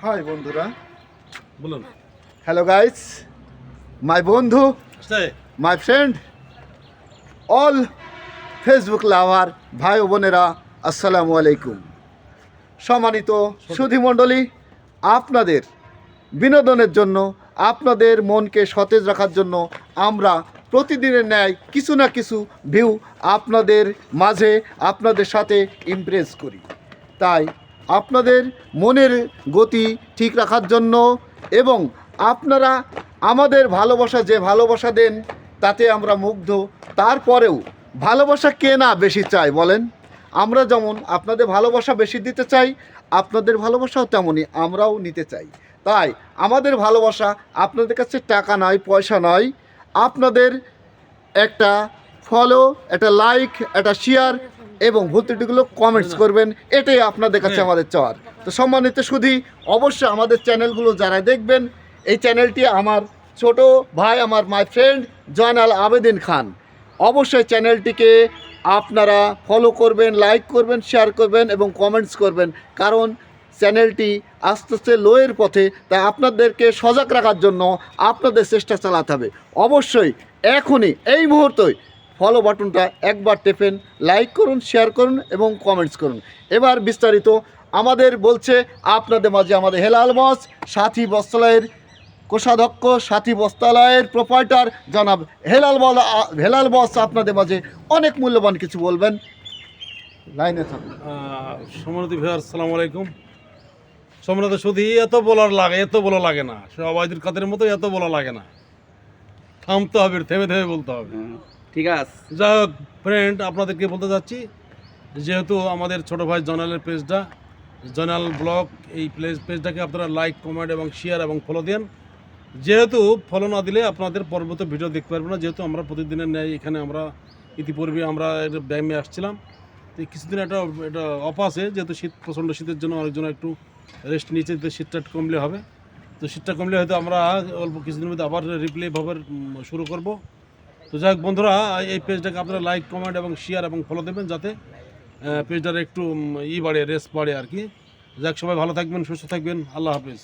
High বন্ধুরা, বলুন। Hello guys, মাই বন্ধু, মাই ফ্রেন্ড, অল ফেসবুক লাভার ভাই ও বোনেরা, আসসালামু আলাইকুম। সম্মানিত সুধীমণ্ডলী, আপনাদের বিনোদনের জন্য, আপনাদের মনকে সতেজ রাখার জন্য আমরা প্রতিদিনের ন্যায় কিছু না কিছু ভিউ আপনাদের মাঝে আপনাদের সাথে ইমপ্রেস করি। তাই আপনাদের মনের গতি ঠিক রাখার জন্য এবং আপনারা আমাদের ভালোবাসা যে ভালোবাসা দেন তাতে আমরা মুগ্ধ। তারপরেও ভালোবাসা কে না বেশি চায় বলেন? আমরা যেমন আপনাদের ভালোবাসা বেশি দিতে চাই, আপনাদের ভালোবাসাও তেমনই আমরাও নিতে চাই। তাই আমাদের ভালোবাসা আপনাদের কাছে টাকা নয়, পয়সা নয়, আপনাদের একটা ফলো, একটা লাইক, একটা শেয়ার এবং ভর্তিটিগুলো কমেন্টস করবেন, এটাই আপনাদের কাছে আমাদের চাওয়ার। তো সম্মানিত সুধী, অবশ্যই আমাদের চ্যানেলগুলো যারা দেখবেন, এই চ্যানেলটি আমার ছোট ভাই, আমার মাই ফ্রেন্ড জয়নাল আবেদিন খান, অবশ্যই চ্যানেলটিকে আপনারা ফলো করবেন, লাইক করবেন, শেয়ার করবেন এবং কমেন্টস করবেন, কারণ চ্যানেলটি আস্তে আস্তে লোয়ের পথে। তাই আপনাদেরকে সজাগ রাখার জন্য আপনাদের চেষ্টা চালাতে হবে। অবশ্যই এখনই এই মুহূর্তেই ফলো বাটনটা একবার টেপেন, লাইক করুন, শেয়ার করুন এবং কমেন্টস করুন। এবার বিস্তারিত আমাদের বলছে আপনাদের মাঝে আমাদের হেলাল বস, সাথী বস্ত্রালয়ের কোষাধ্যক্ষ, সাথী বস্ত্রালয়ের প্রোপাইটার জনাব হেলাল বস আপনাদের মাঝে অনেক মূল্যবান কিছু বলবেন। লাইনে থাকুন। সম্মানিত ভিউয়ার, আসসালামু আলাইকুম। সম্মানিত সুধী, এত বলা লাগে না, সবাইদের কাদের মতো এত বলা লাগে না, থামতে হবে, থেমে থেমে বলতে হবে। ঠিক আছে। যাই হোক ফ্রেন্ড, আপনাদেরকে বলতে চাচ্ছি, যেহেতু আমাদের ছোট ভাই জয়নালের পেজটা জয়নাল ব্লগ, এই পেজটাকে আপনারা লাইক, কমেন্ট এবং শেয়ার এবং ফলো দেন। যেহেতু ফলো না দিলে আপনাদের পরবর্তী ভিডিও দেখতে পারবেন না, যেহেতু আমরা প্রতিদিনের ন্যায় এখানে আমরা ইতিপূর্বে আমরা ব্যায়ামে আসছিলাম, তো কিছুদিন এটা অফ আছে, যেহেতু শীত, প্রচণ্ড শীতের জন্য অনেকজন একটু রেস্ট নিচে, শীতটা কমলে হবে। তো শীতটা কমলে হয়তো আমরা অল্প কিছুদিনের মধ্যে আবার রিপ্লে ভাবে শুরু করব। তো যাই হোক বন্ধুরা, এই পেজটাকে আপনারা লাইক, কমেন্ট এবং শেয়ার এবং ফলো দেবেন, যাতে পেজটার একটু বাড়ে, রেস বাড়ে আর কি। যাক, সবাই ভালো থাকবেন, সুস্থ থাকবেন, আল্লাহ হাফিজ।